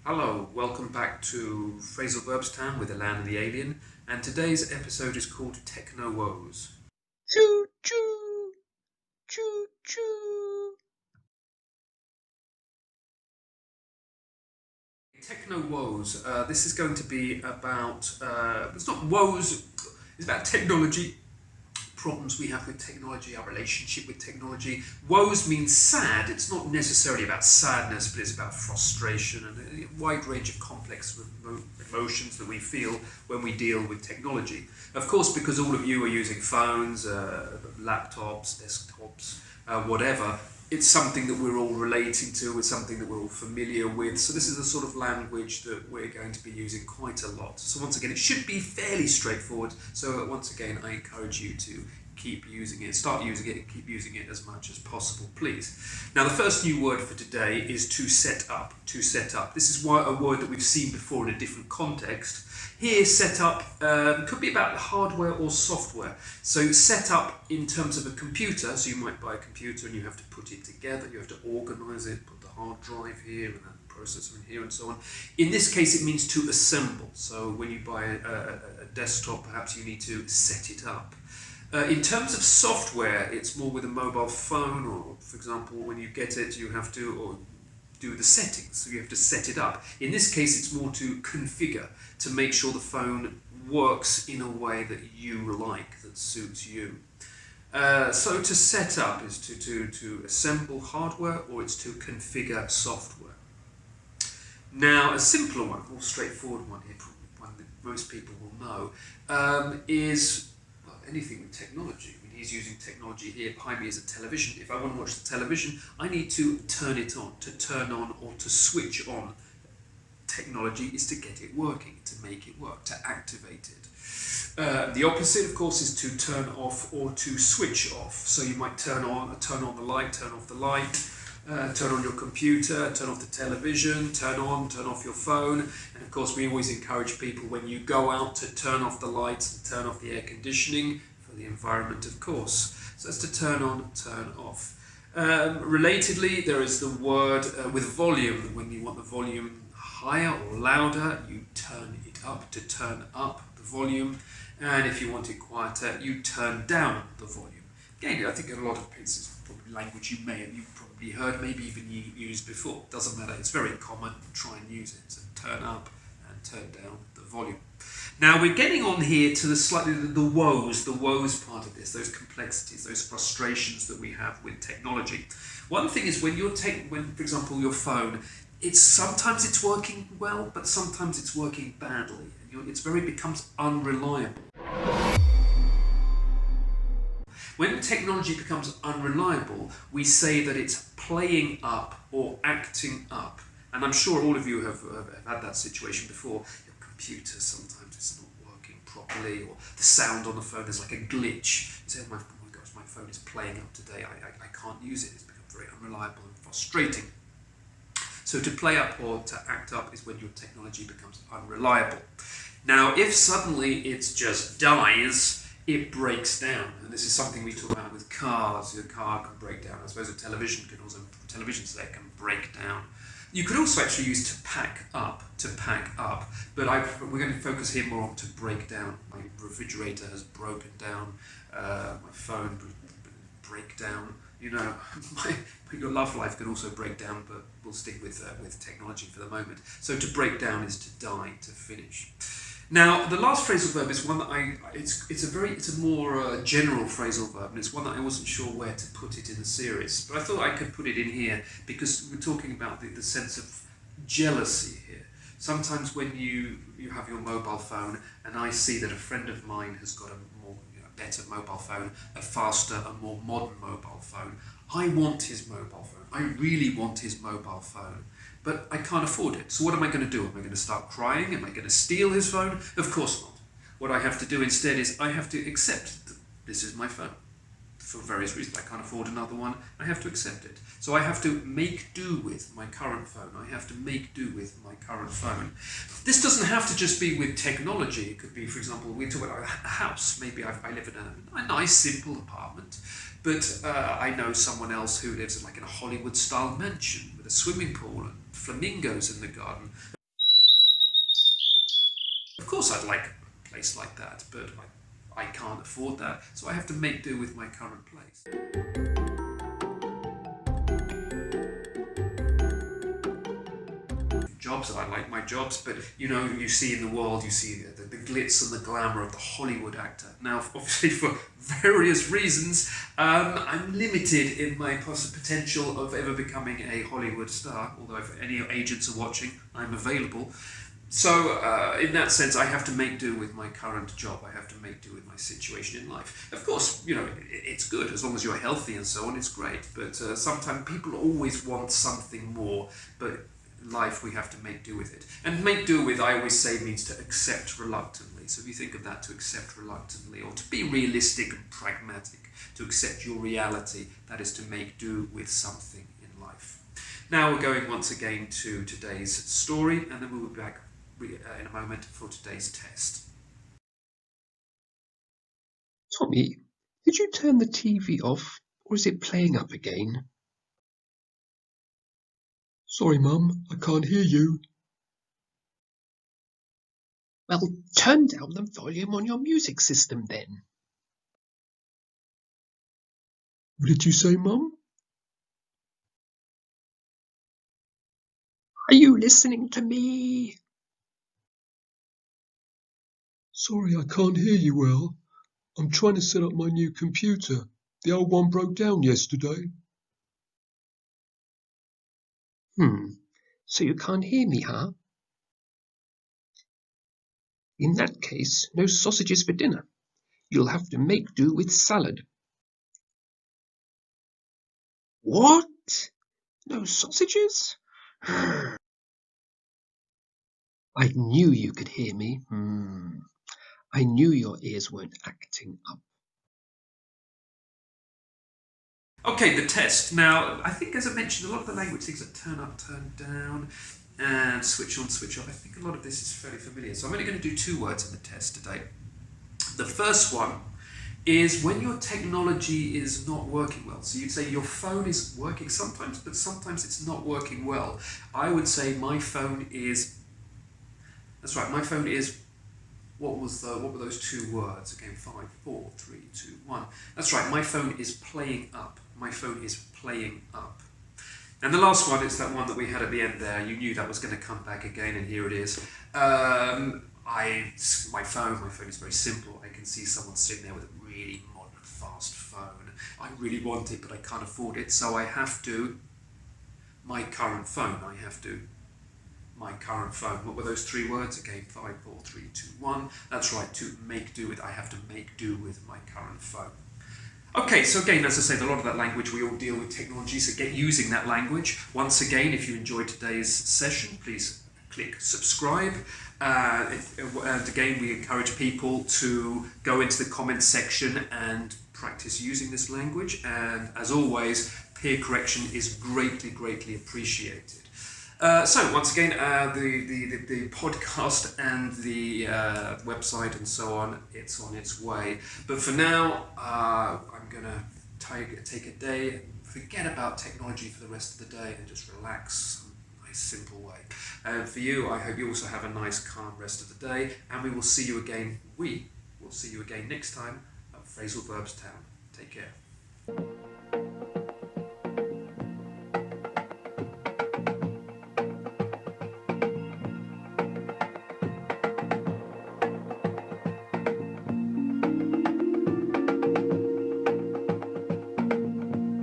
Hello, welcome back to Phrasal Verbs Town with the Land and the Alien, and today's episode is called Techno Woes. Choo choo, choo choo. Techno Woes, this is going to be about, it's not woes, it's about technology, problems we have with technology, our relationship with technology. Woes means sad. It's not necessarily about sadness, but it's about frustration and a wide range of complex emotions that we feel when we deal with technology. Of course, because all of you are using phones, laptops, desktops, whatever, it's something that we're all relating to, it's something that we're all familiar with. So this is the sort of language that we're going to be using quite a lot. So once again, it should be fairly straightforward. So once again, I encourage you to keep using it, start using it, and keep using it as much as possible, please. Now, the first new word for today is to set up. To set up. This is a word that we've seen before in a different context. Here, set up could be about hardware or software. So set up in terms of a computer, so you might buy a computer and you have to put it together, you have to organize it, put the hard drive here and a processor in here and so on. In this case, it means to assemble. So when you buy a desktop, perhaps you need to set it up. In terms of software, it's more with a mobile phone, or for example, when you get it, you have to do the settings, so you have to set it up. In this case, it's more to configure, to make sure the phone works in a way that you like, that suits you. So to set up is to assemble hardware, or it's to configure software. Now, a simpler one, more straightforward one here, one that most people will know, is anything with technology. I mean, he's using technology here. Behind me is a television. If I want to watch the television, I need to turn it on. To turn on or to switch on technology is to get it working, to make it work, to activate it. The opposite, of course, is to turn off or to switch off. So you might turn on the light, turn off the light, turn on your computer, turn off the television, turn off your phone. And of course, we always encourage people when you go out to turn off the lights and turn off the air conditioning for the environment, of course. So that's to turn on, turn off. Relatedly, there is the word with volume. When you want the volume higher or louder, you turn it up to turn up the volume. And if you want it quieter, you turn down the volume. Again, I think in a lot of places, probably language you've probably heard, maybe even used before. Doesn't matter, it's very common. Try and use it. So turn up and turn down the volume. Now we're getting on here to the woes part of this, those complexities, those frustrations that we have with technology. One thing is when for example, your phone, sometimes it's working well, but sometimes it's working badly. It becomes unreliable. When technology becomes unreliable, we say that it's playing up or acting up. And I'm sure all of you have had that situation before. Your computer, sometimes it's not working properly, or the sound on the phone is like a glitch. You say, oh my gosh, my phone is playing up today. I can't use it. It's become very unreliable and frustrating. So to play up or to act up is when your technology becomes unreliable. Now, if suddenly it just dies, it breaks down, and this is something we talk about with cars. Your car can break down. I suppose a television today can break down. You could also actually use to pack up, but we're going to focus here more on to break down. My refrigerator has broken down, my phone break down. Your love life can also break down, but we'll stick with technology for the moment. So to break down is to die, to finish. Now, the last phrasal verb is one that it's a more general phrasal verb, and it's one that I wasn't sure where to put it in the series, but I thought I could put it in here because we're talking about the sense of jealousy here. Sometimes when you have your mobile phone, and I see that a friend of mine has got a more better mobile phone, a faster, a more modern mobile phone, I want his mobile phone. I really want his mobile phone. But I can't afford it. So what am I going to do? Am I going to start crying? Am I going to steal his phone? Of course not. What I have to do instead is I have to accept that this is my phone. for various reasons, I can't afford another one, I have to accept it. So I have to make do with my current phone. I have to make do with my current phone. This doesn't have to just be with technology. It could be, for example, we talk about a house. Maybe I live in a nice, simple apartment, but I know someone else who lives in a Hollywood-style mansion with a swimming pool and flamingos in the garden. Of course, I'd like a place like that, but I can't afford that, so I have to make do with my current place. Jobs, I like my jobs, but you see in the world, you see the glitz and the glamour of the Hollywood actor. Now, obviously, for various reasons, I'm limited in my potential of ever becoming a Hollywood star, although if any agents are watching, I'm available. So, in that sense, I have to make do with my current job. I have to make do with my situation in life. Of course, it's good as long as you're healthy and so on. It's great. But sometimes people always want something more. But in life, we have to make do with it. And make do with, I always say, means to accept reluctantly. So if you think of that, to accept reluctantly, or to be realistic and pragmatic, to accept your reality, that is to make do with something in life. Now we're going once again to today's story, and then we'll be back in a moment for today's test. Tommy, did you turn the TV off, or is it playing up again? Sorry, Mum, I can't hear you. Well, turn down the volume on your music system then. What did you say, Mum? Are you listening to me? Sorry, I can't hear you well. I'm trying to set up my new computer. The old one broke down yesterday. So you can't hear me, huh? In that case, no sausages for dinner. You'll have to make do with salad. What? No sausages? I knew you could hear me. I knew your ears weren't acting up. Okay, the test. Now, I think, as I mentioned, a lot of the language things are turn up, turn down, and switch on, switch off. I think a lot of this is fairly familiar. So I'm only going to do 2 words in the test today. The first one is when your technology is not working well. So you'd say your phone is working sometimes, but sometimes it's not working well. I would say my phone is... That's right, my phone is... What were those 2 words? Again, 5, 4, 3, 2, 1. That's right, my phone is playing up. My phone is playing up. And the last one is that one that we had at the end there. You knew that was going to come back again, and here it is. My phone is very simple. I can see someone sitting there with a really modern, fast phone. I really want it, but I can't afford it, so I have to... My current phone, I have to... My current phone. What were those 3 words again? 5, 4, 3, 2, 1. That's right, to make do with. I have to make do with my current phone. Okay, so again, as I said, a lot of that language, we all deal with technology, so get using that language. Once again, if you enjoyed today's session, please click subscribe. And again, we encourage people to go into the comments section and practice using this language. And as always, peer correction is greatly, greatly appreciated. So once again, the podcast and the website and so on, it's on its way. But for now, I'm going to take a day and forget about technology for the rest of the day and just relax in a nice, simple way. And for you, I hope you also have a nice, calm rest of the day. And we will see you again. We will see you again next time at Phrasal Verbs Town. Take care.